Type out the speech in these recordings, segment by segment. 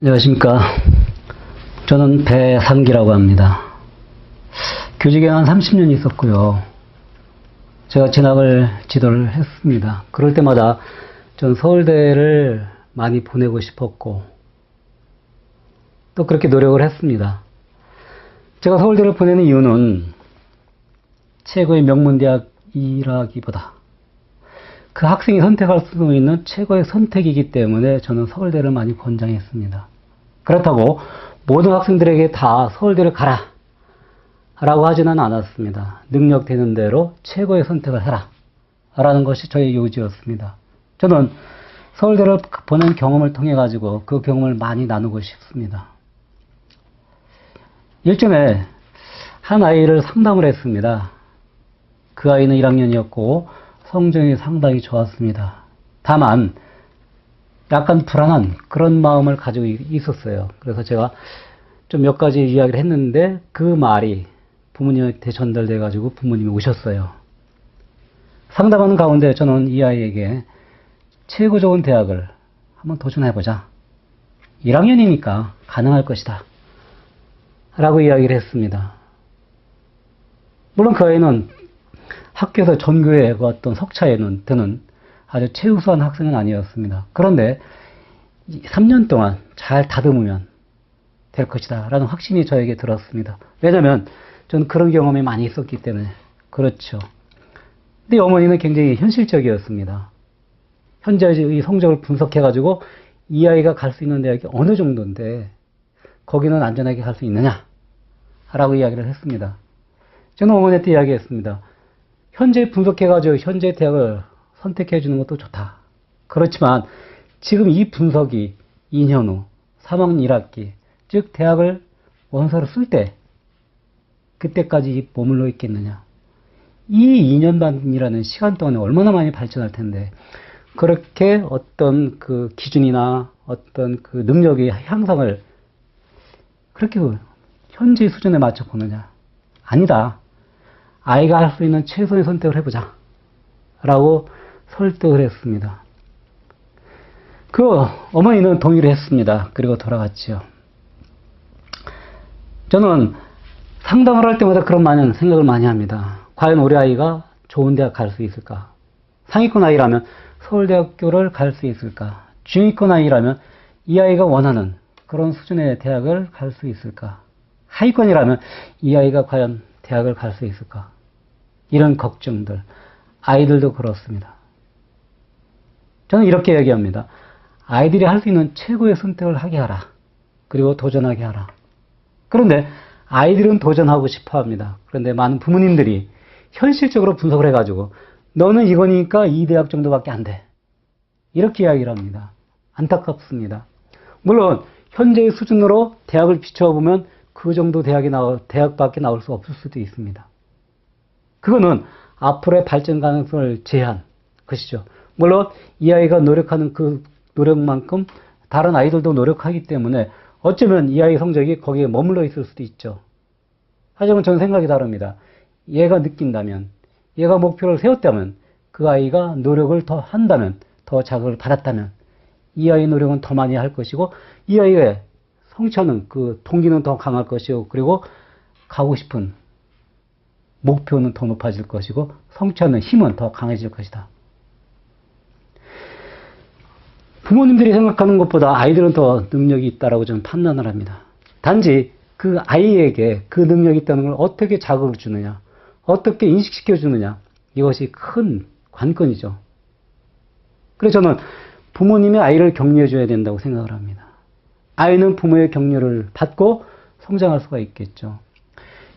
안녕하십니까. 저는 배상기라고 합니다. 교직에 한 30년 있었고요. 제가 진학을 지도를 했습니다. 그럴 때마다 전 서울대를 많이 보내고 싶었고 또 그렇게 노력을 했습니다. 제가 서울대를 보내는 이유는 최고의 명문대학이라기보다 그 학생이 선택할 수 있는 최고의 선택이기 때문에 저는 서울대를 많이 권장했습니다. 그렇다고 모든 학생들에게 다 서울대를 가라 라고 하지는 않았습니다. 능력 되는 대로 최고의 선택을 해라 라는 것이 저의 요지였습니다. 저는 서울대를 보낸 경험을 통해 가지고 그 경험을 많이 나누고 싶습니다. 일전에 한 아이를 상담을 했습니다. 그 아이는 1학년이었고 성적이 상당히 좋았습니다. 다만 약간 불안한 그런 마음을 가지고 있었어요. 그래서 제가 좀 몇 가지 이야기를 했는데 그 말이 부모님한테 전달돼 가지고 부모님이 오셨어요. 상담하는 가운데 저는 이 아이에게 최고 좋은 대학을 한번 도전해보자. 1학년이니까 가능할 것이다. 라고 이야기를 했습니다. 물론 그 아이는 학교에서 전교에 어떤 석차에는 드는 아주 최우수한 학생은 아니었습니다. 그런데 3년 동안 잘 다듬으면 될 것이다 라는 확신이 저에게 들었습니다. 왜냐하면 저는 그런 경험이 많이 있었기 때문에. 그렇죠. 근데 어머니는 굉장히 현실적이었습니다. 현재의 성적을 분석해가지고 이 아이가 갈 수 있는 대학이 어느 정도인데 거기는 안전하게 갈 수 있느냐 라고 이야기를 했습니다. 저는 어머니한테 이야기했습니다. 현재 분석해가지고 현재 대학을 선택해 주는 것도 좋다. 그렇지만 지금 이 분석이 2년 후 3학년 1학기 즉 대학을 원서를 쓸 때 그때까지 머물러 있겠느냐. 이 2년 반이라는 시간 동안에 얼마나 많이 발전할 텐데 그렇게 어떤 그 기준이나 어떤 그 능력의 향상을 그렇게 현재 수준에 맞춰 보느냐. 아니다. 아이가 할 수 있는 최선의 선택을 해보자. 라고 설득을 했습니다. 그 어머니는 동의를 했습니다. 그리고 돌아갔죠. 저는 상담을 할 때마다 그런 많은 생각을 많이 합니다. 과연 우리 아이가 좋은 대학 갈 수 있을까? 상위권 아이라면 서울대학교를 갈 수 있을까? 중위권 아이라면 이 아이가 원하는 그런 수준의 대학을 갈 수 있을까? 하위권이라면 이 아이가 과연 대학을 갈 수 있을까? 이런 걱정들. 아이들도 그렇습니다. 저는 이렇게 얘기합니다. 아이들이 할 수 있는 최고의 선택을 하게 하라. 그리고 도전하게 하라. 그런데 아이들은 도전하고 싶어 합니다. 그런데 많은 부모님들이 현실적으로 분석을 해가지고 너는 이거니까 이 대학 정도밖에 안 돼. 이렇게 이야기를 합니다. 안타깝습니다. 물론 현재의 수준으로 대학을 비춰보면 그 정도 대학밖에 나올 수 없을 수도 있습니다. 그거는 앞으로의 발전 가능성을 제한 것이죠. 물론 이 아이가 노력하는 그 노력만큼 다른 아이들도 노력하기 때문에 어쩌면 이 아이 성적이 거기에 머물러 있을 수도 있죠. 하지만 저는 생각이 다릅니다. 얘가 느낀다면, 얘가 목표를 세웠다면, 그 아이가 노력을 더 한다면, 더 자극을 받았다면 이 아이의 노력은 더 많이 할 것이고 이 아이의 성취하는 그 동기는 더 강할 것이고 그리고 가고 싶은 목표는 더 높아질 것이고 성취하는 힘은 더 강해질 것이다. 부모님들이 생각하는 것보다 아이들은 더 능력이 있다라고 저는 판단을 합니다. 단지 그 아이에게 그 능력이 있다는 걸 어떻게 자극을 주느냐, 어떻게 인식시켜 주느냐, 이것이 큰 관건이죠. 그래서 저는 부모님의 아이를 격려해 줘야 된다고 생각을 합니다. 아이는 부모의 격려를 받고 성장할 수가 있겠죠.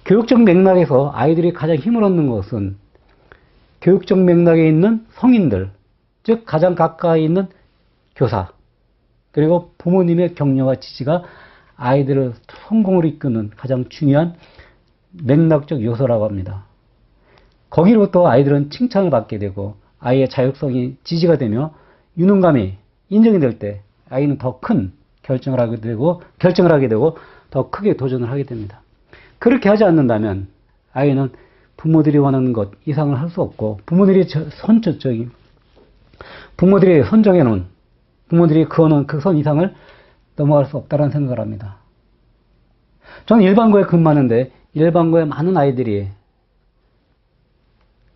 교육적 맥락에서 아이들이 가장 힘을 얻는 것은 교육적 맥락에 있는 성인들, 즉 가장 가까이 있는 교사, 그리고 부모님의 격려와 지지가 아이들을 성공으로 이끄는 가장 중요한 맥락적 요소라고 합니다. 거기로부터 아이들은 칭찬을 받게 되고 아이의 자율성이 지지가 되며 유능감이 인정이 될 때 아이는 더 큰 결정을 하게 되고 더 크게 도전을 하게 됩니다. 그렇게 하지 않는다면 아이는 부모들이 원하는 것 이상을 할 수 없고 부모들이 선정해놓은 부모들이 그어놓은 그 선 이상을 넘어갈 수 없다는 생각을 합니다. 저는 일반고에 근무하는데 일반고에 많은 아이들이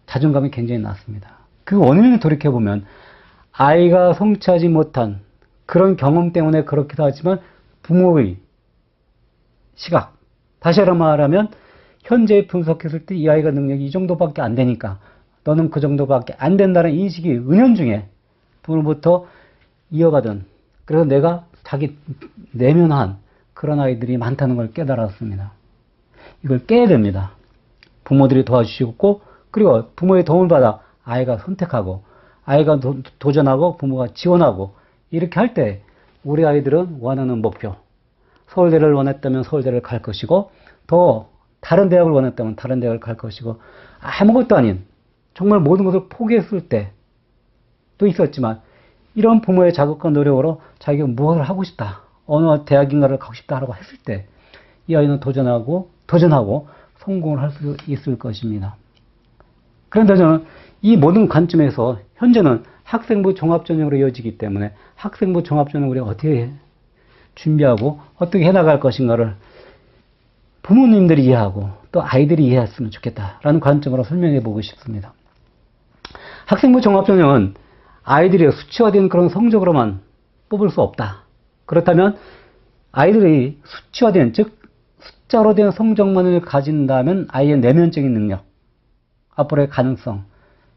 자존감이 굉장히 낮습니다. 그 원인을 돌이켜보면 아이가 성취하지 못한 그런 경험 때문에 그렇기도 하지만 부모의 시각, 다시 말하면 현재 분석했을 때 이 아이가 능력이 이 정도밖에 안 되니까 너는 그 정도밖에 안 된다는 인식이 은연중에 부모로부터 이어가던, 그래서 내가 자기 내면한 그런 아이들이 많다는 걸 깨달았습니다. 이걸 깨야 됩니다. 부모들이 도와주시고, 그리고 부모의 도움을 받아 아이가 선택하고, 아이가 도전하고, 부모가 지원하고, 이렇게 할 때 우리 아이들은 원하는 목표, 서울대를 원했다면 서울대를 갈 것이고, 더 다른 대학을 원했다면 다른 대학을 갈 것이고, 아무것도 아닌 정말 모든 것을 포기했을 때도 있었지만, 이런 부모의 자극과 노력으로 자기가 무엇을 하고 싶다, 어느 대학인가를 가고 싶다라고 했을 때 이 아이는 도전하고 성공을 할 수 있을 것입니다. 그런데 저는 이 모든 관점에서 현재는 학생부 종합전형으로 이어지기 때문에 학생부 종합전형을 우리가 어떻게 준비하고 어떻게 해나갈 것인가를 부모님들이 이해하고 또 아이들이 이해했으면 좋겠다라는 관점으로 설명해 보고 싶습니다. 학생부 종합전형은 아이들이 수치화된 그런 성적으로만 뽑을 수 없다. 그렇다면 아이들이 수치화된, 즉 숫자로 된 성적만을 가진다면 아이의 내면적인 능력, 앞으로의 가능성,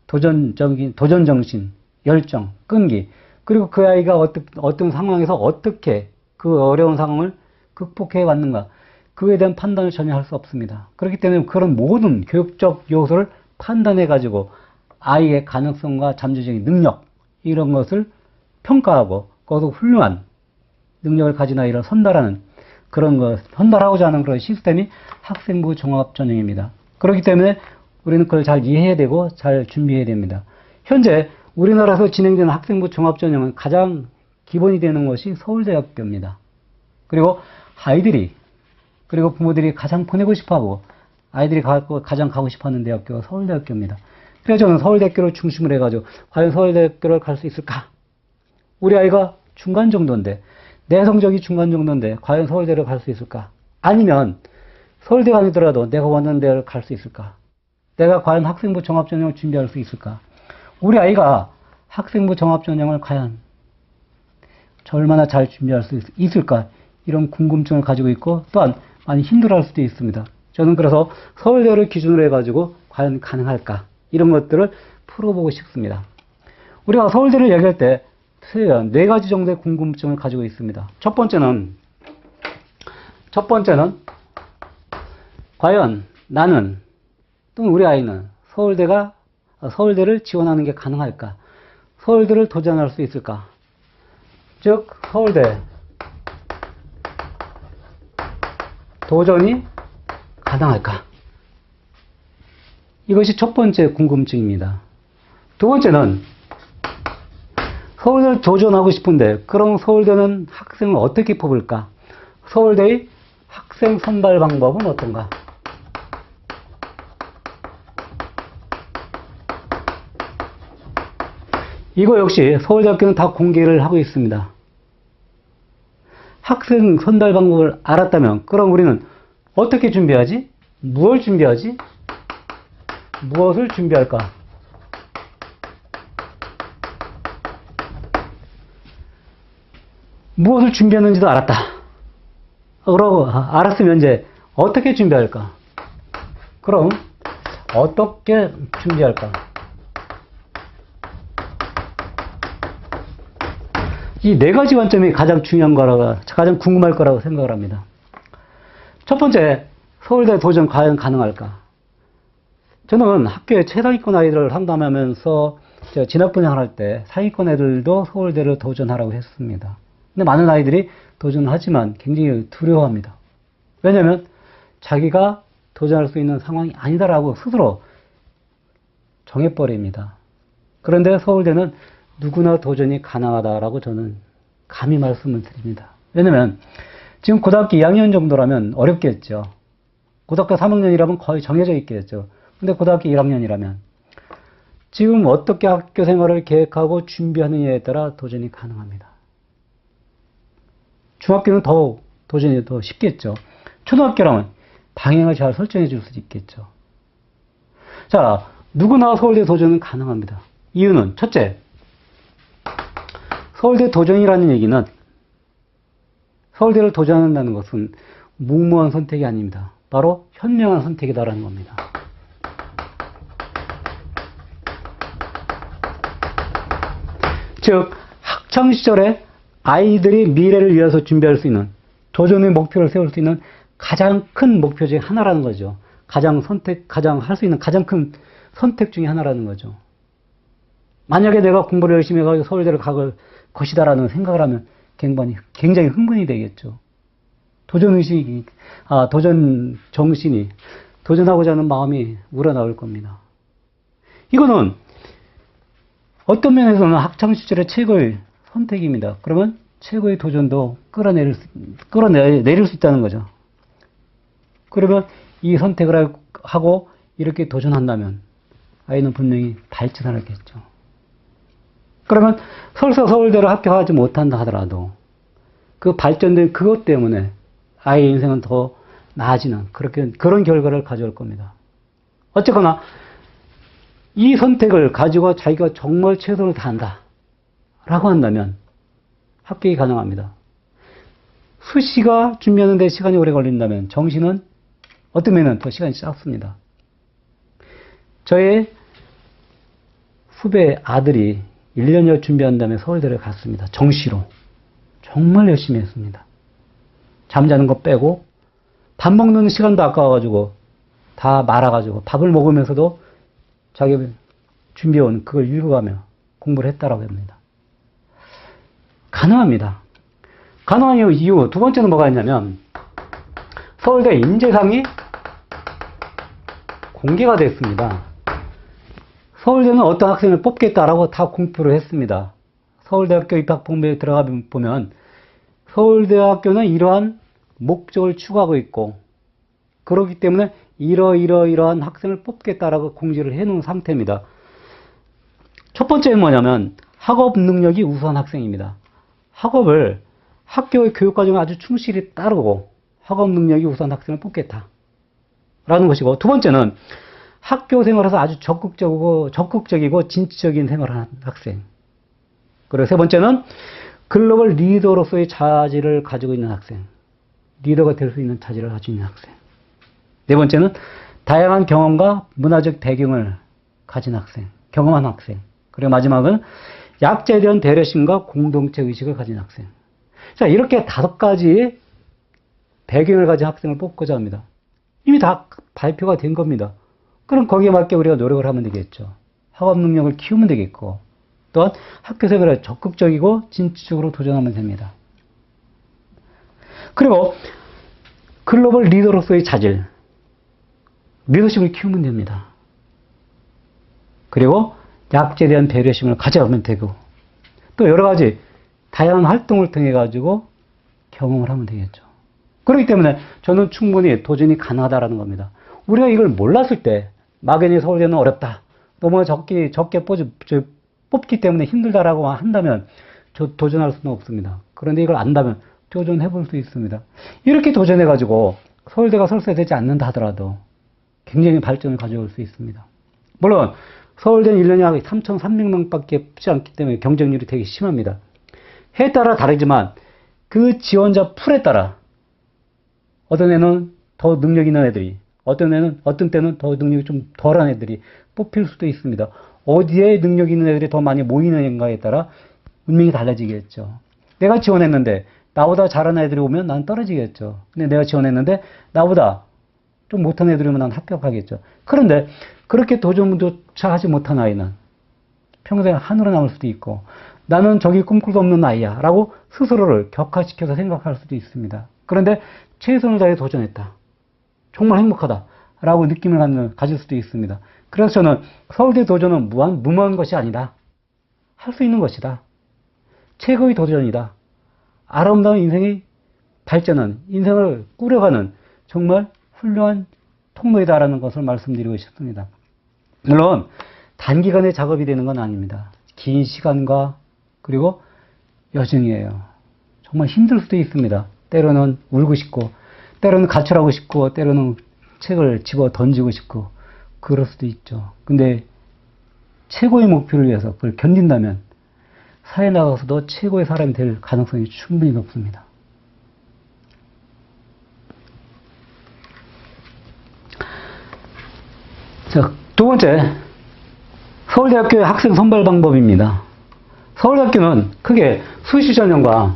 도전정신, 열정, 끈기, 그리고 그 아이가 어떤 상황에서 어떻게 그 어려운 상황을 극복해 왔는가, 그에 대한 판단을 전혀 할 수 없습니다. 그렇기 때문에 그런 모든 교육적 요소를 판단해가지고 아이의 가능성과 잠재적인 능력, 이런 것을 평가하고 거기서 훌륭한 능력을 가진 아이를 선발하는 그런 것, 선발하고자 하는 그런 시스템이 학생부 종합전형입니다. 그렇기 때문에 우리는 그걸 잘 이해해야 되고 잘 준비해야 됩니다. 현재 우리나라에서 진행되는 학생부 종합전형은 가장 기본이 되는 것이 서울대학교입니다. 그리고 아이들이, 그리고 부모들이 가장 보내고 싶어하고 아이들이 가장 가고 싶어하는 대학교가 서울대학교입니다. 그래서 저는 서울대학교를 중심으로 해가지고 과연 서울대학교를 갈 수 있을까? 우리 아이가 중간 정도인데, 내 성적이 중간 정도인데 과연 서울대를 갈 수 있을까? 아니면 서울대가 아니더라도 내가 원하는 데를 갈 수 있을까? 내가 과연 학생부 종합전형을 준비할 수 있을까? 우리 아이가 학생부 종합전형을 과연 얼마나 잘 준비할 수 있을까? 이런 궁금증을 가지고 있고 또한 많이 힘들어할 수도 있습니다. 저는 그래서 서울대를 기준으로 해가지고 과연 가능할까? 이런 것들을 풀어보고 싶습니다. 우리가 서울대를 얘기할 때 네 가지 정도의 궁금증을 가지고 있습니다. 첫 번째는 과연 나는 또는 우리 아이는 서울대를 지원하는 게 가능할까? 서울대를 도전할 수 있을까? 즉 서울대 도전이 가능할까? 이것이 첫 번째 궁금증입니다. 두 번째는 서울대를 도전하고 싶은데 그럼 서울대는 학생을 어떻게 뽑을까? 서울대의 학생 선발 방법은 어떤가? 이거 역시 서울대학교는 다 공개를 하고 있습니다. 학생 선발 방법을 알았다면 그럼 우리는 어떻게 준비하지? 무엇을 준비하지? 무엇을 준비할까? 무엇을 준비했는지도 알았다. 그러고 알았으면 이제 어떻게 준비할까? 그럼 어떻게 준비할까? 이 네 가지 관점이 가장 중요한 거라고, 가장 궁금할 거라고 생각을 합니다. 첫 번째, 서울대 도전 과연 가능할까? 저는 학교에 최상위권 아이들을 상담하면서 진학 분양을 할 때 상위권 애들도 서울대를 도전하라고 했습니다. 근데 많은 아이들이 도전하지만 굉장히 두려워합니다. 왜냐하면 자기가 도전할 수 있는 상황이 아니다라고 스스로 정해버립니다. 그런데 서울대는 누구나 도전이 가능하다라고 저는 감히 말씀을 드립니다. 왜냐하면 지금 고등학교 2학년 정도라면 어렵겠죠. 고등학교 3학년이라면 거의 정해져 있겠죠. 근데 고등학교 1학년이라면 지금 어떻게 학교 생활을 계획하고 준비하느냐에 따라 도전이 가능합니다. 중학교는 더 도전이 더 쉽겠죠. 초등학교라면 방향을 잘 설정해 줄 수 있겠죠. 자, 누구나 서울대 도전은 가능합니다. 이유는 첫째, 서울대 도전이라는 얘기는 서울대를 도전한다는 것은 무모한 선택이 아닙니다. 바로 현명한 선택이다라는 겁니다. 즉, 학창시절에 아이들이 미래를 위해서 준비할 수 있는 도전의 목표를 세울 수 있는 가장 큰 목표 중에 하나라는 거죠. 가장 할 수 있는 가장 큰 선택 중에 하나라는 거죠. 만약에 내가 공부를 열심히 해가지고 서울대를 갈 것이다라는 생각을 하면 굉장히 흥분이 되겠죠. 도전 정신이, 도전하고자 하는 마음이 우러나올 겁니다. 이거는 어떤 면에서는 학창시절의 최고의 선택입니다. 그러면 최고의 도전도 끌어내릴 수 있다는 거죠. 그러면 이 선택을 하고 이렇게 도전한다면 아이는 분명히 발전하겠죠. 그러면 설사 서울대를 합격하지 못한다 하더라도 그 발전된 그것 때문에 아이의 인생은 더 나아지는 그런 결과를 가져올 겁니다. 어쨌거나 이 선택을 가지고 자기가 정말 최선을 다한다 라고 한다면 합격이 가능합니다. 수시가 준비하는 데 시간이 오래 걸린다면 정시는 어떤 면은 더 시간이 짧습니다. 저의 후배 아들이 1년여 준비한 다음에 서울대를 갔습니다. 정시로. 정말 열심히 했습니다. 잠자는 거 빼고 밥 먹는 시간도 아까워가지고 다 말아가지고 밥을 먹으면서도 자기 준비해온 그걸 읽어가며 공부를 했다라고 합니다. 가능합니다. 가능한 이유 두 번째는 뭐가 있냐면 서울대 인재상이 공개가 됐습니다. 서울대는 어떤 학생을 뽑겠다라고 다 공표를 했습니다. 서울대학교 입학본부에 들어가 보면 서울대학교는 이러한 목적을 추구하고 있고 그렇기 때문에 이러한 학생을 뽑겠다라고 공지를 해놓은 상태입니다. 첫 번째는 뭐냐면 학업 능력이 우수한 학생입니다. 학업을 학교의 교육 과정을 아주 충실히 따르고 학업 능력이 우수한 학생을 뽑겠다라는 것이고 두 번째는 학교 생활에서 아주 적극적이고 진취적인 생활을 하는 학생. 그리고 세 번째는 글로벌 리더로서의 자질을 가지고 있는 학생. 리더가 될 수 있는 자질을 가지고 있는 학생. 네 번째는 다양한 경험과 문화적 배경을 가진 학생. 경험한 학생. 그리고 마지막은 약자에 대한 배려심과 공동체 의식을 가진 학생. 자, 이렇게 5가지 배경을 가진 학생을 뽑고자 합니다. 이미 다 발표가 된 겁니다. 그럼 거기에 맞게 우리가 노력을 하면 되겠죠. 학업 능력을 키우면 되겠고, 또한 학교 생활에 적극적이고 진취적으로 도전하면 됩니다. 그리고 글로벌 리더로서의 자질, 리더십을 키우면 됩니다. 그리고 약자에 대한 배려심을 가져가면 되고, 또 여러 가지 다양한 활동을 통해 가지고 경험을 하면 되겠죠. 그렇기 때문에 저는 충분히 도전이 가능하다라는 겁니다. 우리가 이걸 몰랐을 때 막연히 서울대는 어렵다, 너무 적게 뽑기 때문에 힘들다라고 한다면 도전할 수는 없습니다. 그런데 이걸 안다면 도전해 볼 수 있습니다. 이렇게 도전해 가지고 서울대가 설사되지 않는다 하더라도 굉장히 발전을 가져올 수 있습니다. 물론 서울대는 1년에 약 3,300명밖에 뽑지 않기 때문에 경쟁률이 되게 심합니다. 해에 따라 다르지만 그 지원자 풀에 따라 어떤 애는 더 능력 있는 애들이, 어떤 때는 더 능력이 좀 덜한 애들이 뽑힐 수도 있습니다. 어디에 능력 있는 애들이 더 많이 모이는가에 따라 운명이 달라지겠죠. 내가 지원했는데 나보다 잘하는 애들이 오면 난 떨어지겠죠. 근데 내가 지원했는데 나보다 좀 못한 애들이 오면 난 합격하겠죠. 그런데 그렇게 도전조차 하지 못한 아이는 평생 한으로 남을 수도 있고, 나는 저기 꿈꿀도 없는 아이야 라고 스스로를 격화시켜서 생각할 수도 있습니다. 그런데 최선을 다해 도전했다, 정말 행복하다 라고 느낌을 가질 수도 있습니다. 그래서 저는 서울대 도전은 무모한 것이 아니다, 할 수 있는 것이다, 최고의 도전이다, 아름다운 인생의 발전은, 인생을 꾸려가는 정말 훌륭한 통로이다라는 것을 말씀드리고 싶습니다. 물론 단기간에 작업이 되는 건 아닙니다. 긴 시간과 그리고 여정이에요. 정말 힘들 수도 있습니다. 때로는 울고 싶고, 때로는 가출하고 싶고, 때로는 책을 집어 던지고 싶고, 그럴 수도 있죠. 근데 최고의 목표를 위해서 그걸 견딘다면 사회에 나가서도 최고의 사람이 될 가능성이 충분히 높습니다. 자, 두 번째, 서울대학교의 학생 선발 방법입니다. 서울대학교는 크게 수시 전형과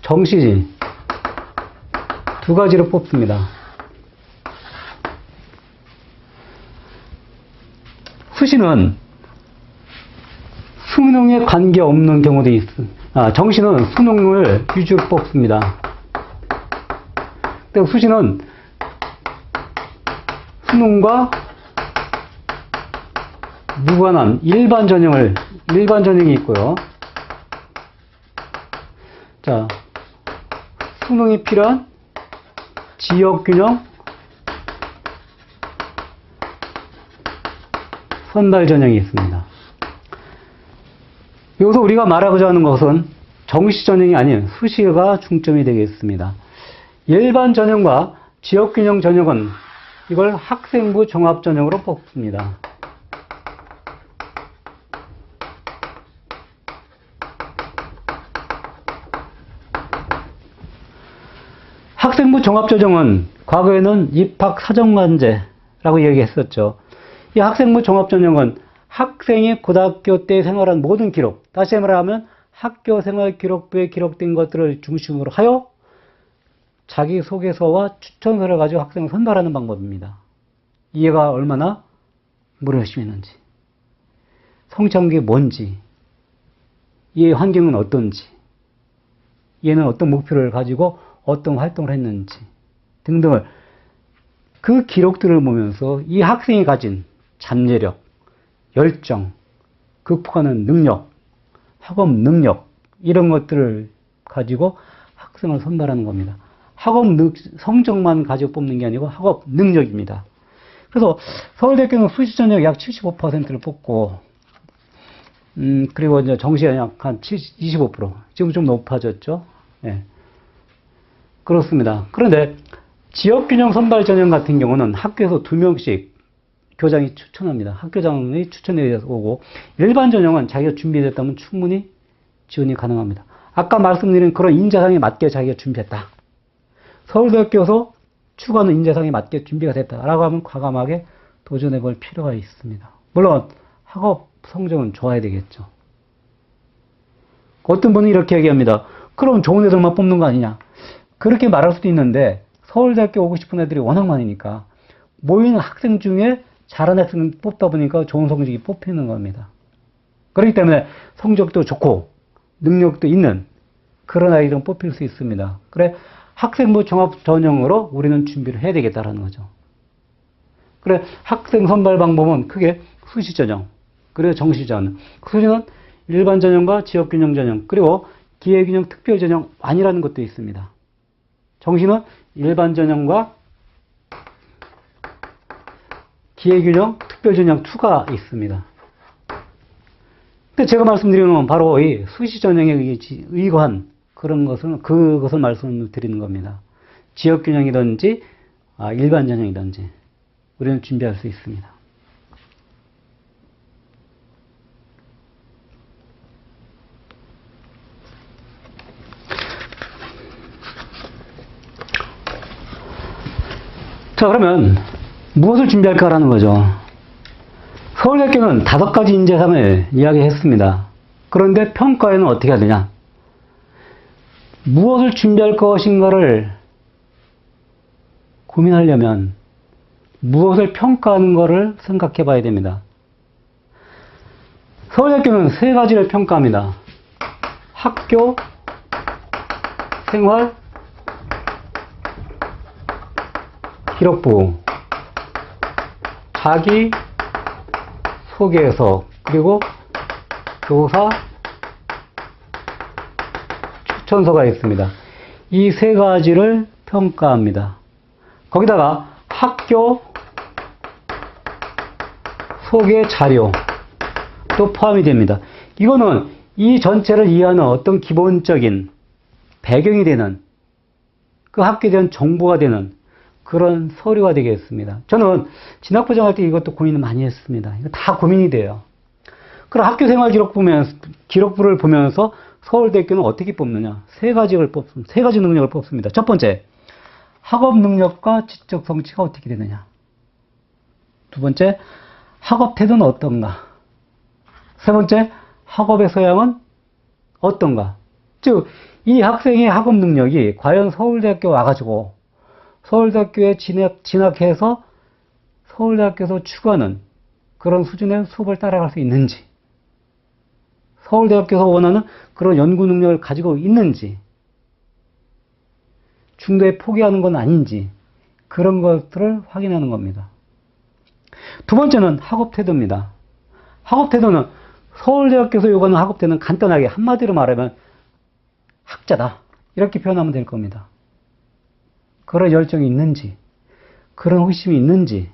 정시 두 가지로 뽑습니다. 수시는 수능에 관계없는 경우도 있습니다. 정시는 수능을 위주로 뽑습니다. 그리고 수시는 수능과 무관한 일반 전형이 있고요. 자, 수능이 필요한 지역균형 선발 전형이 있습니다. 여기서 우리가 말하고자 하는 것은 정시 전형이 아닌 수시가 중점이 되겠습니다. 일반 전형과 지역균형 전형은 이걸 학생부 종합 전형으로 뽑습니다. 학생부 종합전형은 과거에는 입학사정관제라고 얘기했었죠. 이 학생부 종합전형은 학생이 고등학교 때 생활한 모든 기록, 다시 말하면 학교 생활 기록부에 기록된 것들을 중심으로 하여 자기소개서와 추천서를 가지고 학생을 선발하는 방법입니다. 이해가 얼마나 무료 열심히 했는지, 성취한 게 뭔지, 이의 환경은 어떤지, 얘는 어떤 목표를 가지고 어떤 활동을 했는지 등등을 그 기록들을 보면서 이 학생이 가진 잠재력, 열정, 극복하는 능력, 학업 능력 이런 것들을 가지고 학생을 선발하는 겁니다. 학업 성적만 가지고 뽑는 게 아니고 학업 능력입니다. 그래서 서울대학교는 수시 전형 약 75%를 뽑고 그리고 이제 정시 약 한 25%, 지금 좀 높아졌죠. 예. 그렇습니다. 그런데 지역균형 선발 전형 같은 경우는 학교에서 2명씩 교장이 추천합니다. 학교장이 추천해 오고, 일반 전형은 자기가 준비됐다면 충분히 지원이 가능합니다. 아까 말씀드린 그런 인재상에 맞게 자기가 준비했다. 서울대학교에서 추구하는 인재상에 맞게 준비가 됐다라고 하면 과감하게 도전해 볼 필요가 있습니다. 물론 학업 성적은 좋아야 되겠죠. 어떤 분은 이렇게 얘기합니다. 그럼 좋은 애들만 뽑는 거 아니냐. 그렇게 말할 수도 있는데 서울대학교 오고 싶은 애들이 워낙 많으니까 모이는 학생 중에 잘하는 학생을 뽑다 보니까 좋은 성적이 뽑히는 겁니다. 그렇기 때문에 성적도 좋고 능력도 있는 그런 아이들은 뽑힐 수 있습니다. 그래 학생부 종합 전형으로 우리는 준비를 해야 되겠다라는 거죠. 그래 학생 선발 방법은 크게 수시 전형, 그리고 정시 전형. 수시는 일반 전형과 지역균형 전형, 그리고 기회균형 특별 전형 아니라는 것도 있습니다. 정시는 일반 전형과 기회균형 특별전형 2가 있습니다. 근데 제가 말씀드리는 건 바로 이 수시 전형에 의거한 그것을 말씀드리는 겁니다. 지역균형이든지 일반 전형이든지 우리는 준비할 수 있습니다. 자, 그러면 무엇을 준비할까라는 거죠. 서울대학교는 5가지 인재상을 이야기했습니다. 그런데 평가에는 어떻게 해야 되냐? 무엇을 준비할 것인가를 고민하려면 무엇을 평가하는 것을 생각해 봐야 됩니다. 서울대학교는 3가지를 평가합니다. 학교, 생활, 기록부, 자기 소개서, 그리고 교사 추천서가 있습니다. 이 3가지를 평가합니다. 거기다가 학교 소개 자료 또 포함이 됩니다. 이거는 이 전체를 이해하는 어떤 기본적인 배경이 되는, 그 학교에 대한 정보가 되는 그런 서류가 되겠습니다. 저는 진학 보정할 때 이것도 고민을 많이 했습니다. 이거 다 고민이 돼요. 그럼 학교 생활 기록부를 보면서 서울대학교는 어떻게 뽑느냐? 세 가지 능력을 뽑습니다. 첫 번째, 학업 능력과 지적 성취가 어떻게 되느냐? 두 번째, 학업 태도는 어떤가? 세 번째, 학업의 소양은 어떤가? 즉, 이 학생의 학업 능력이 과연 서울대학교 와가지고 서울대학교에 진학해서 서울대학교에서 추구하는 그런 수준의 수업을 따라갈 수 있는지, 서울대학교에서 원하는 그런 연구 능력을 가지고 있는지, 중도에 포기하는 건 아닌지, 그런 것들을 확인하는 겁니다. 두 번째는 학업 태도입니다. 학업 태도는 서울대학교에서 요구하는 학업 태도는 간단하게 한마디로 말하면 학자다, 이렇게 표현하면 될 겁니다. 그런 열정이 있는지, 그런 호기심이 있는지,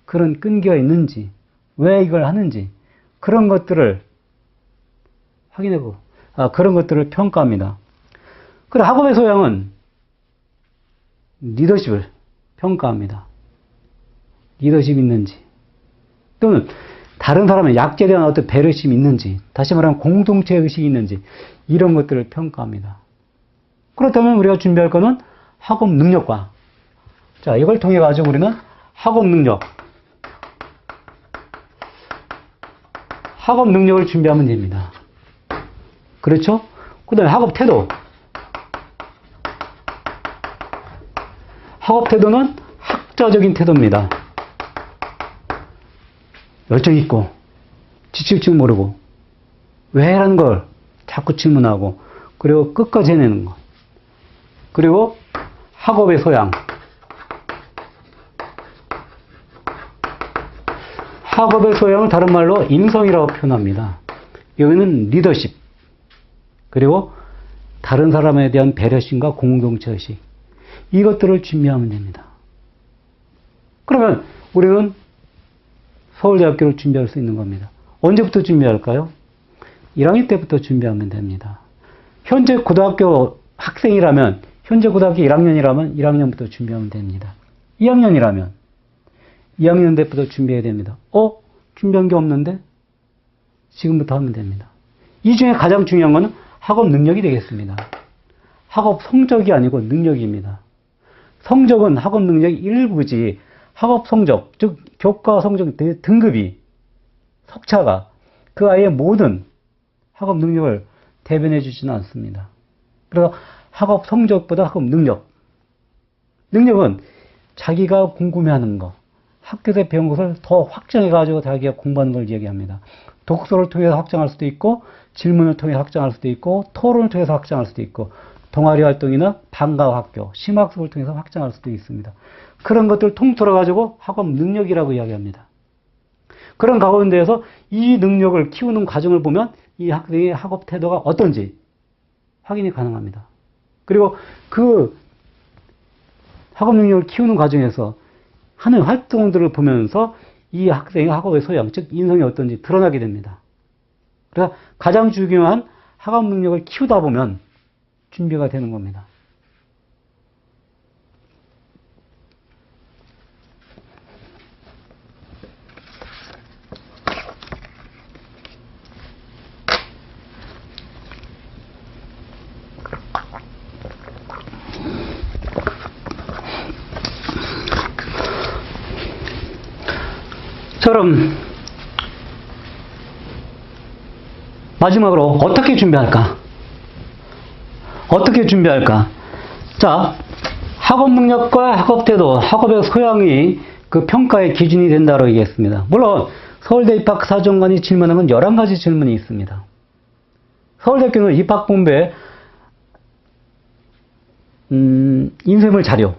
그런 끈기가 있는지, 왜 이걸 하는지, 그런 것들을 확인하고, 그런 것들을 평가합니다. 그리고 학업의 소양은 리더십을 평가합니다. 리더십이 있는지, 또는 다른 사람의 약자에 대한 어떤 배려심이 있는지, 다시 말하면 공동체 의식이 있는지, 이런 것들을 평가합니다. 그렇다면 우리가 준비할 것은 학업 능력과, 자, 이걸 통해 가지고 우리는 학업 능력을 준비하면 됩니다. 그렇죠? 그 다음에 학업 태도. 학업 태도는 학자적인 태도입니다. 열정 있고, 지칠 줄 모르고, 왜라는 걸 자꾸 질문하고, 그리고 끝까지 해내는 것. 그리고 학업의 소양. 학업의 소양을 다른 말로 인성이라고 표현합니다. 여기는 리더십. 그리고 다른 사람에 대한 배려심과 공동체의식. 이것들을 준비하면 됩니다. 그러면 우리는 서울대학교를 준비할 수 있는 겁니다. 언제부터 준비할까요? 1학년 때부터 준비하면 됩니다. 현재 고등학교 학생이라면, 현재 고등학교 1학년이라면 1학년부터 준비하면 됩니다. 2학년이라면 2학년 때부터 준비해야 됩니다. 준비한 게 없는데? 지금부터 하면 됩니다. 이 중에 가장 중요한 것은 학업 능력이 되겠습니다. 학업 성적이 아니고 능력입니다. 성적은 학업 능력의 일부지, 학업 성적, 즉 교과 성적 등급이, 석차가 그 아이의 모든 학업 능력을 대변해 주지는 않습니다. 그래서 학업 성적보다 학업 능력은 자기가 궁금해하는 거, 학교에서 배운 것을 더 확장해가지고 자기가 공부하는 걸 얘기합니다. 독서를 통해서 확장할 수도 있고, 질문을 통해 확장할 수도 있고, 토론을 통해서 확장할 수도 있고, 동아리 활동이나 방과 학교, 심학습을 통해서 확장할 수도 있습니다. 그런 것들을 통틀어가지고 학업 능력이라고 이야기합니다. 그런 가운데에서 이 능력을 키우는 과정을 보면 이 학생의 학업 태도가 어떤지 확인이 가능합니다. 그리고 그 학업 능력을 키우는 과정에서 하는 활동들을 보면서 이 학생의 학업의 소양, 즉 인성이 어떤지 드러나게 됩니다. 그래서 가장 중요한 학업 능력을 키우다 보면 준비가 되는 겁니다. 그럼 마지막으로 어떻게 준비할까? 자, 학업 능력과 학업 태도, 학업의 소양이 그 평가의 기준이 된다고 얘기했습니다. 물론 서울대 입학사정관이 질문한 건 11가지 질문이 있습니다. 서울대학교는 입학본부에 인쇄물 자료,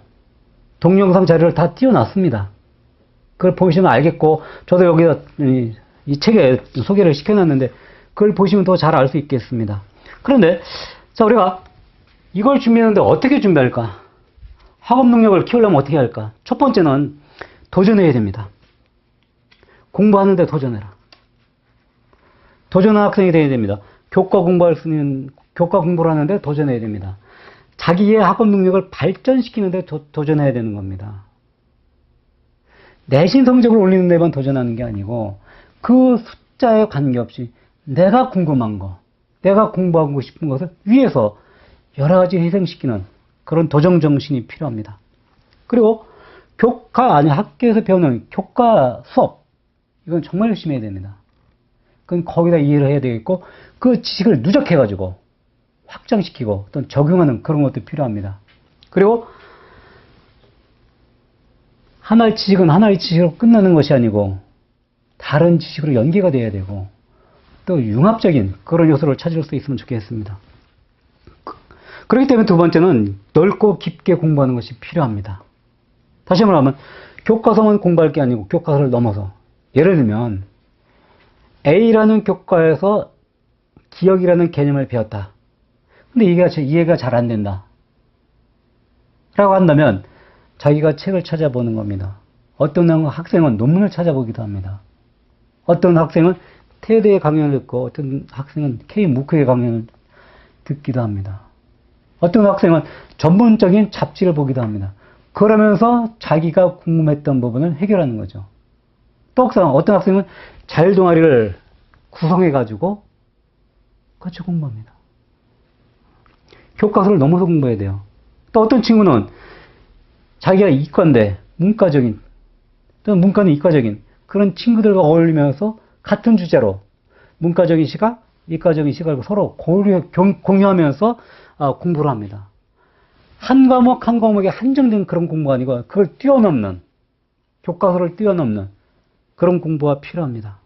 동영상 자료를 다 띄워놨습니다. 그걸 보시면 알겠고, 저도 여기다 이 책에 소개를 시켜놨는데 그걸 보시면 더 잘 알 수 있겠습니다. 그런데 자, 우리가 이걸 준비하는데 어떻게 준비할까? 학업 능력을 키우려면 어떻게 할까? 첫 번째는 도전해야 됩니다. 공부하는데 도전해라. 도전하는 학생이 되어야 됩니다. 교과 공부를 하는데 도전해야 됩니다. 자기의 학업 능력을 발전시키는 데 도전해야 되는 겁니다. 내신 성적을 올리는 데만 도전하는 게 아니고 그 숫자에 관계없이 내가 궁금한 거, 내가 공부하고 싶은 것을 위해서 여러 가지 희생시키는 그런 도전 정신이 필요합니다. 그리고 학교에서 배우는 교과 수업, 이건 정말 열심히 해야 됩니다. 그건 거기다 이해를 해야 되겠고, 그 지식을 누적해가지고 확장시키고 또 적용하는 그런 것도 필요합니다. 그리고 하나의 지식은 하나의 지식으로 끝나는 것이 아니고 다른 지식으로 연계가 돼야 되고 또 융합적인 그런 요소를 찾을 수 있으면 좋겠습니다. 그렇기 때문에 두 번째는 넓고 깊게 공부하는 것이 필요합니다. 다시 말하면 교과서만 공부할 게 아니고 교과서를 넘어서, 예를 들면 A라는 교과에서 기억이라는 개념을 배웠다. 근데 이해가 잘 안 된다. 라고 한다면 자기가 책을 찾아보는 겁니다. 어떤 학생은 논문을 찾아보기도 합니다. 어떤 학생은 테드의 강연을 듣고 어떤 학생은 K무크의 강연을 듣기도 합니다. 어떤 학생은 전문적인 잡지를 보기도 합니다. 그러면서 자기가 궁금했던 부분을 해결하는 거죠. 또 어떤 학생은 자율동아리를 구성해가지고 같이 공부합니다. 교과서를 넘어서 공부해야 돼요. 또 어떤 친구는 자기가 이과인데 문과적인, 또는 문과는 이과적인 그런 친구들과 어울리면서 같은 주제로 문과적인 시각, 이과적인 시각을 서로 공유하면서 공부를 합니다. 한 과목 한 과목에 한정된 그런 공부가 아니고 그걸 뛰어넘는, 교과서를 뛰어넘는 그런 공부가 필요합니다.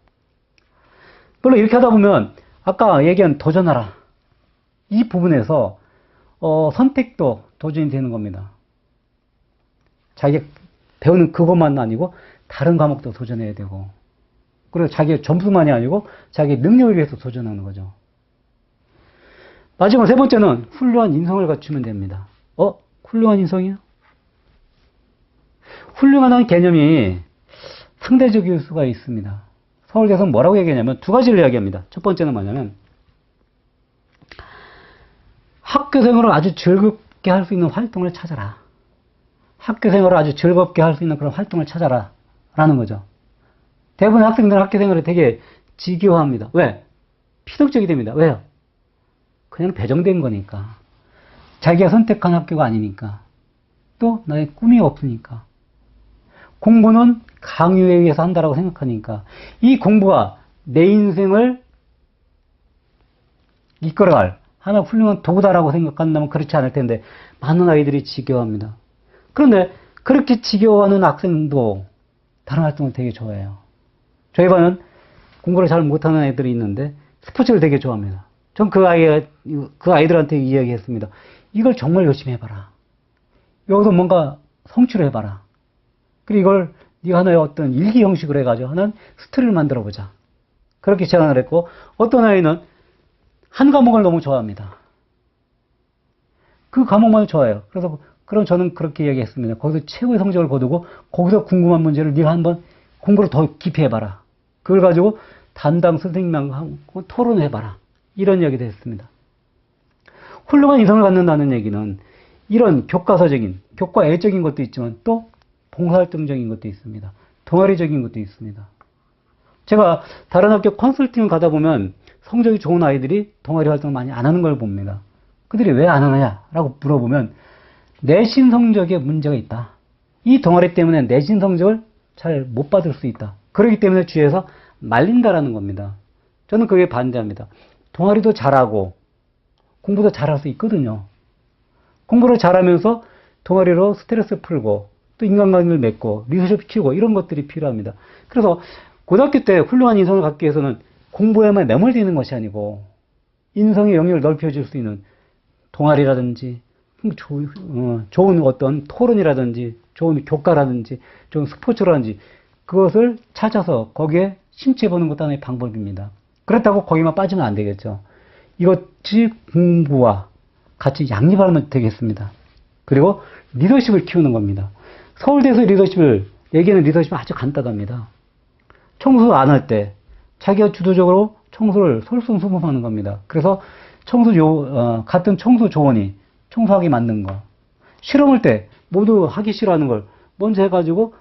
물론 이렇게 하다 보면 아까 얘기한 도전하라, 이 부분에서 선택도 도전이 되는 겁니다. 자기가 배우는 그것만 아니고 다른 과목도 도전해야 되고, 그리고 자기의 점수만이 아니고 자기의 능력을 위해서 도전하는 거죠. 마지막 세 번째는 훌륭한 인성을 갖추면 됩니다. 훌륭한 인성이요? 훌륭하다는 개념이 상대적일 수가 있습니다. 서울대에서는 뭐라고 얘기하냐면 두 가지를 이야기합니다. 첫 번째는 뭐냐면 학교 생활을 아주 즐겁게 할 수 있는 활동을 찾아라. 학교 생활을 아주 즐겁게 할 수 있는 그런 활동을 찾아라 라는 거죠. 대부분 학생들은 학교 생활을 되게 지겨워합니다. 왜? 피동적이 됩니다. 왜요? 그냥 배정된 거니까. 자기가 선택한 학교가 아니니까. 또 나의 꿈이 없으니까. 공부는 강요에 의해서 한다라고 생각하니까. 이 공부가 내 인생을 이끌어갈 하나 훌륭한 도구다라고 생각한다면 그렇지 않을 텐데 많은 아이들이 지겨워합니다. 그런데 그렇게 지겨워하는 학생도 다른 활동을 되게 좋아해요. 저희 반은 공부를 잘 못하는 애들이 있는데 스포츠를 되게 좋아합니다. 전 그 아이들한테 이야기했습니다. 이걸 정말 열심히 해봐라. 여기서 뭔가 성취를 해봐라. 그리고 이걸 네가 하나의 어떤 일기 형식으로 해가지고 하나는 스토리를 만들어보자. 그렇게 제안을 했고, 어떤 아이는 한 과목을 너무 좋아합니다. 그 과목만 좋아해요. 그래서 그럼 저는 그렇게 이야기했습니다. 거기서 최고의 성적을 거두고 거기서 궁금한 문제를 네가 한번 공부를 더 깊이 해봐라. 그걸 가지고 담당 선생님하고 토론해봐라. 이런 이야기도 했습니다. 훌륭한 이성을 갖는다는 얘기는 이런 교과서적인, 교과애적인 것도 있지만 또 봉사활동적인 것도 있습니다. 동아리적인 것도 있습니다. 제가 다른 학교 컨설팅을 가다 보면 성적이 좋은 아이들이 동아리 활동을 많이 안 하는 걸 봅니다. 그들이 왜 안 하느냐라고 물어보면 내신 성적에 문제가 있다. 이 동아리 때문에 내신 성적을 잘 못 받을 수 있다. 그렇기 때문에 주위에서 말린다라는 겁니다. 저는 그게 반대합니다. 동아리도 잘하고 공부도 잘할 수 있거든요. 공부를 잘하면서 동아리로 스트레스 풀고 또 인간관계를 맺고 리더십 키우고 이런 것들이 필요합니다. 그래서 고등학교 때 훌륭한 인성을 갖기 위해서는 공부에만 매몰되는 것이 아니고 인성의 영역을 넓혀줄 수 있는 동아리라든지 좋은 어떤 토론이라든지 좋은 교과라든지 좋은 스포츠라든지 그것을 찾아서 거기에 심취해보는 것도 하나의 방법입니다. 그렇다고 거기만 빠지면 안 되겠죠. 이것이 공부와 같이 양립하면 되겠습니다. 그리고 리더십을 키우는 겁니다. 서울대에서 얘기하는 리더십은 아주 간단합니다. 청소 안 할 때 자기가 주도적으로 청소를 솔선수범하는 겁니다. 그래서 같은 청소 조원이 청소하기 맞는 거. 실험할 때 모두 하기 싫어하는 걸 먼저 해가지고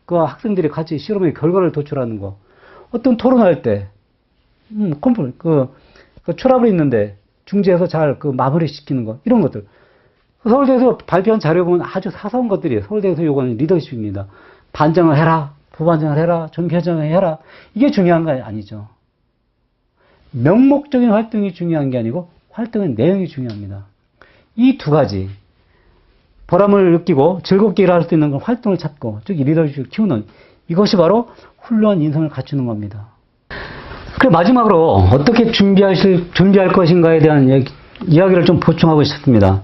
그 학생들이 같이 실험의 결과를 도출하는 거. 어떤 토론할 때, 그 트러블이 있는데 중재해서 잘 그 마무리 시키는 거. 이런 것들. 서울대에서 발표한 자료 보면 아주 사소한 것들이에요. 서울대에서 요구하는 리더십입니다. 반장을 해라, 부반장을 해라, 전교장을 해라. 이게 중요한 거 아니죠. 명목적인 활동이 중요한 게 아니고 활동의 내용이 중요합니다. 이 두 가지. 보람을 느끼고 즐겁게 일할 수 있는 활동을 찾고, 즉 리더십을 키우는 이것이 바로 훌륭한 인성을 갖추는 겁니다. 그리고 마지막으로 어떻게 준비할 것인가에 대한 이야기를 좀 보충하고 싶습니다.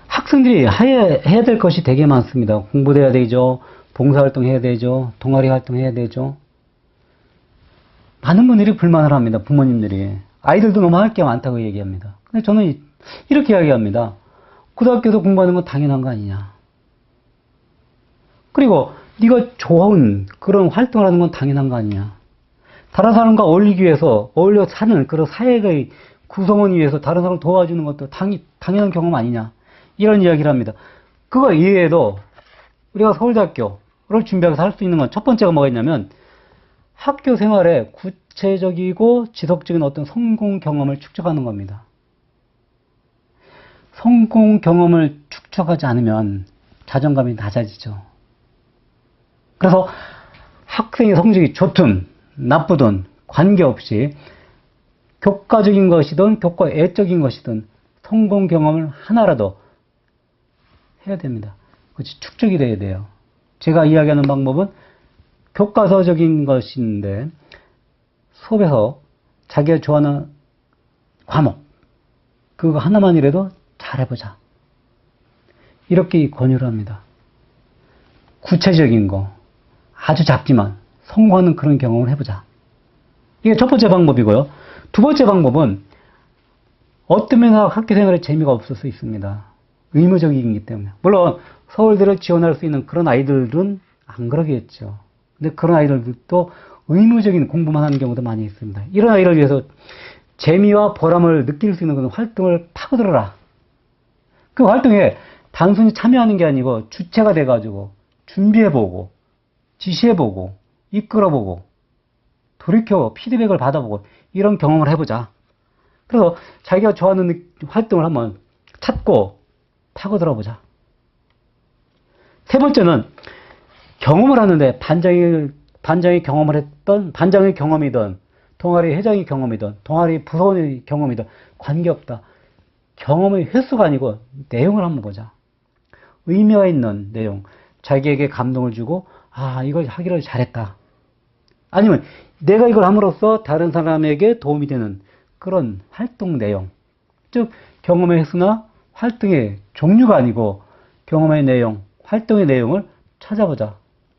학생들이 해야 될 것이 되게 많습니다. 공부도 해야 되죠. 봉사활동 해야 되죠. 동아리 활동 해야 되죠. 많은 분들이 불만을 합니다. 부모님들이. 아이들도 너무 할 게 많다고 얘기합니다. 근데 저는 이렇게 이야기합니다. 고등학교에서 공부하는 건 당연한 거 아니냐. 그리고 네가 좋은 그런 활동을 하는 건 당연한 거 아니냐. 다른 사람과 어울리기 위해서 어울려 사는 그런 사회의 구성원을 위해서 다른 사람을 도와주는 것도 당연한 경험 아니냐. 이런 이야기를 합니다. 그거 이외에도 우리가 서울대학교를 준비해서 할 수 있는 건 첫 번째가 뭐가 있냐면 학교 생활에 구체적이고 지속적인 어떤 성공 경험을 축적하는 겁니다. 성공 경험을 축적하지 않으면 자존감이 낮아지죠. 그래서 학생의 성적이 좋든 나쁘든 관계없이 교과적인 것이든 교과 외적인 것이든 성공 경험을 하나라도 해야 됩니다. 그것이 축적이 돼야 돼요. 제가 이야기하는 방법은 교과서적인 것인데 수업에서 자기가 좋아하는 과목 그거 하나만이라도 잘해보자. 이렇게 권유를 합니다. 구체적인 거 아주 작지만 성공하는 그런 경험을 해보자. 이게 첫 번째 방법이고요. 두 번째 방법은 어떤 면에서 학교 생활에 재미가 없을 수 있습니다. 의무적이기 때문에. 물론 서울대를 지원할 수 있는 그런 아이들은 안 그러겠죠. 근데 그런 아이들도 의무적인 공부만 하는 경우도 많이 있습니다. 이런 아이를 위해서 재미와 보람을 느낄 수 있는 그런 활동을 파고들어라. 그 활동에 단순히 참여하는 게 아니고 주체가 돼가지고 준비해보고 지시해보고 이끌어보고 돌이켜 피드백을 받아보고 이런 경험을 해보자. 그래서 자기가 좋아하는 활동을 한번 찾고 파고들어보자. 세 번째는 경험을 하는데 반장이 경험을 했던 반장의 경험이든 동아리 회장의 경험이든 동아리 부서원의 경험이든 관계없다. 경험의 횟수가 아니고 내용을 한번 보자. 의미가 있는 내용. 자기에게 감동을 주고 아 이걸 하기를 잘했다. 아니면 내가 이걸 함으로써 다른 사람에게 도움이 되는 그런 활동 내용. 즉 경험의 횟수나 활동의 종류가 아니고 경험의 내용, 활동의 내용을 찾아보자.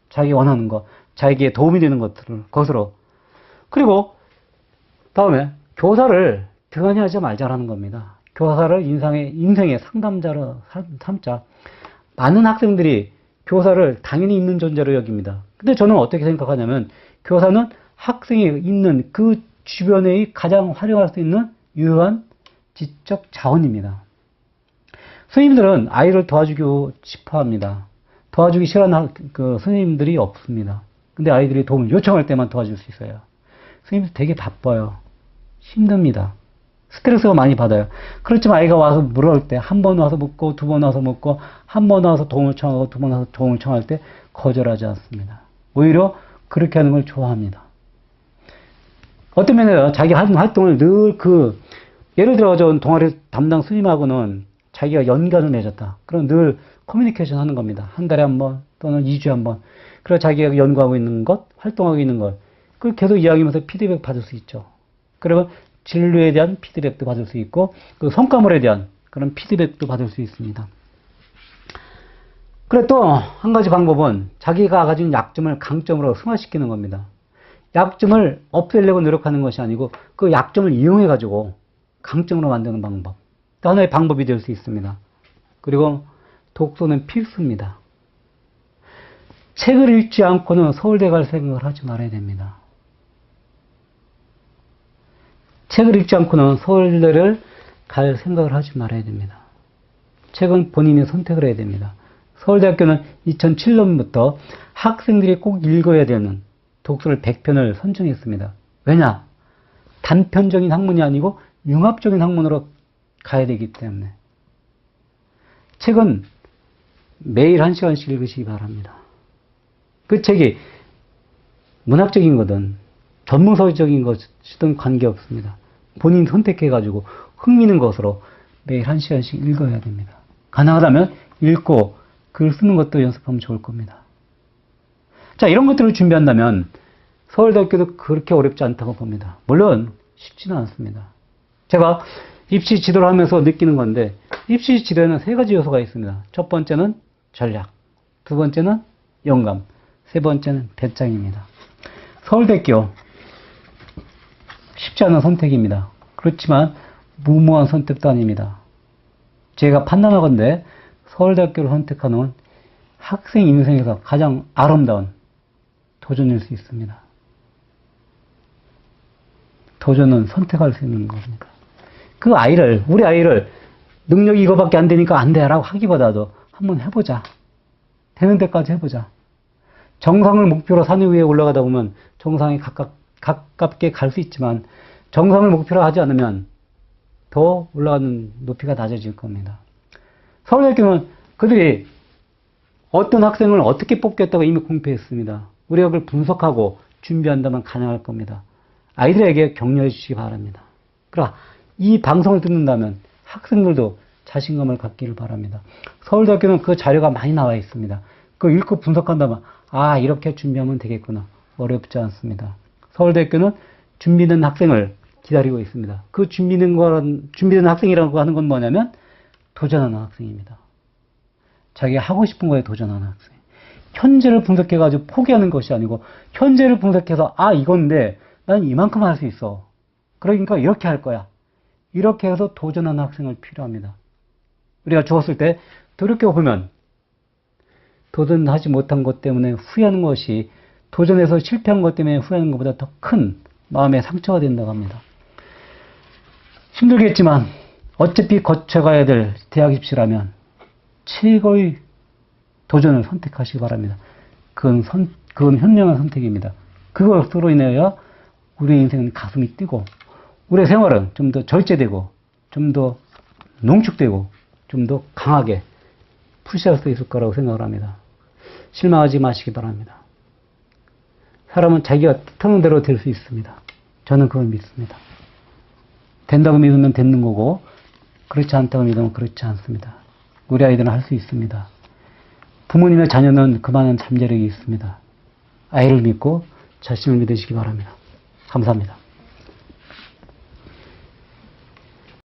자기 원하는 거, 자기에게 도움이 되는 것으로. 그리고 다음에 교사를 등한히 하지 말자라는 겁니다. 교사를 인생의 상담자로 삼자. 많은 학생들이 교사를 당연히 있는 존재로 여깁니다. 근데 저는 어떻게 생각하냐면 교사는 학생이 있는 그 주변에 가장 활용할 수 있는 유효한 지적 자원입니다. 선생님들은 아이를 도와주고 싶어 합니다. 도와주기 싫어하는 그 선생님들이 없습니다. 근데 아이들이 도움을 요청할 때만 도와줄 수 있어요. 선생님들 되게 바빠요. 힘듭니다. 스트레스가 많이 받아요. 그렇지만 아이가 와서 물어올 때 한 번 와서 묻고 두 번 와서 묻고 한 번 와서 도움을 청하고 두 번 와서 도움을 청할 때 거절하지 않습니다. 오히려 그렇게 하는 걸 좋아합니다. 어떤 면에서 자기 하는 활동을 늘 예를 들어 저 동아리 담당 스님하고는 자기가 연관을 맺었다. 그럼 늘 커뮤니케이션 하는 겁니다. 한 달에 한 번 또는 2주에 한 번. 그래서 자기가 연구하고 있는 것, 활동하고 있는 것, 그걸 계속 이야기하면서 피드백 받을 수 있죠. 그러면 진로에 대한 피드백도 받을 수 있고, 그 성과물에 대한 그런 피드백도 받을 수 있습니다. 그래 또 한 가지 방법은 자기가 가진 약점을 강점으로 승화시키는 겁니다. 약점을 없애려고 노력하는 것이 아니고 그 약점을 이용해가지고 강점으로 만드는 방법. 또 하나의 방법이 될 수 있습니다. 그리고 독서는 필수입니다. 책을 읽지 않고는 서울대 갈 생각을 하지 말아야 됩니다. 책을 읽지 않고는 서울대를 갈 생각을 하지 말아야 됩니다. 책은 본인이 선택을 해야 됩니다. 서울대학교는 2007년부터 학생들이 꼭 읽어야 되는 독서를 100편을 선정했습니다. 왜냐? 단편적인 학문이 아니고 융합적인 학문으로 가야 되기 때문에. 책은 매일 1시간씩 읽으시기 바랍니다. 그 책이 문학적인 거든 전문서적인 것이든 관계없습니다. 본인이 선택해가지고 흥미있는 것으로 매일 1시간씩 읽어야 됩니다. 가능하다면 읽고 글 쓰는 것도 연습하면 좋을 겁니다. 자, 이런 것들을 준비한다면 서울대학교도 그렇게 어렵지 않다고 봅니다. 물론 쉽지는 않습니다. 제가 입시 지도를 하면서 느끼는 건데 입시 지도에는 3가지 요소가 있습니다. 첫 번째는 전략, 두 번째는 영감, 세 번째는 배짱입니다. 서울대학교 쉽지 않은 선택입니다. 그렇지만 무모한 선택도 아닙니다. 제가 판단하건대 서울대학교를 선택하는 학생 인생에서 가장 아름다운 도전일 수 있습니다. 도전은 선택할 수 있는 겁니다. 그 아이를, 우리 아이를 능력이 이거밖에 안 되니까 안 돼 라고 하기보다도 한번 해보자. 되는 데까지 해보자. 정상을 목표로 산 위에 올라가다 보면 정상에 가깝게 갈 수 있지만 정상을 목표로 하지 않으면 더 올라가는 높이가 낮아질 겁니다. 서울대학교는 그들이 어떤 학생을 어떻게 뽑겠다고 이미 공표했습니다. 우리가 그걸 분석하고 준비한다면 가능할 겁니다. 아이들에게 격려해 주시기 바랍니다. 그러나 이 방송을 듣는다면 학생들도 자신감을 갖기를 바랍니다. 서울대학교는 그 자료가 많이 나와 있습니다. 그거 읽고 분석한다면 아, 이렇게 준비하면 되겠구나. 어렵지 않습니다. 서울대학교는 준비된 학생을 기다리고 있습니다. 그 준비된 학생이라고 하는 건 뭐냐면 도전하는 학생입니다. 자기가 하고 싶은 거에 도전하는 학생. 현재를 분석해가지고 포기하는 것이 아니고 현재를 분석해서 아, 이건데 난 이만큼 할 수 있어. 그러니까 이렇게 할 거야. 이렇게 해서 도전하는 학생을 필요합니다. 우리가 죽었을 때 돌이켜보면 도전하지 못한 것 때문에 후회하는 것이 도전해서 실패한 것 때문에 후회하는 것보다 더 큰 마음의 상처가 된다고 합니다. 힘들겠지만 어차피 거쳐가야 될 대학 입시라면 최고의 도전을 선택하시기 바랍니다. 그건 현명한 선택입니다. 그것으로 인하여 우리의 인생은 가슴이 뛰고 우리의 생활은 좀 더 절제되고 좀 더 농축되고 좀 더 강하게 푸시할 수 있을 거라고 생각을 합니다. 실망하지 마시기 바랍니다. 사람은 자기가 뜻하는 대로 될 수 있습니다. 저는 그걸 믿습니다. 된다고 믿으면 되는 거고 그렇지 않다고 믿으면 그렇지 않습니다. 우리 아이들은 할 수 있습니다. 부모님의 자녀는 그만한 잠재력이 있습니다. 아이를 믿고 자신을 믿으시기 바랍니다. 감사합니다.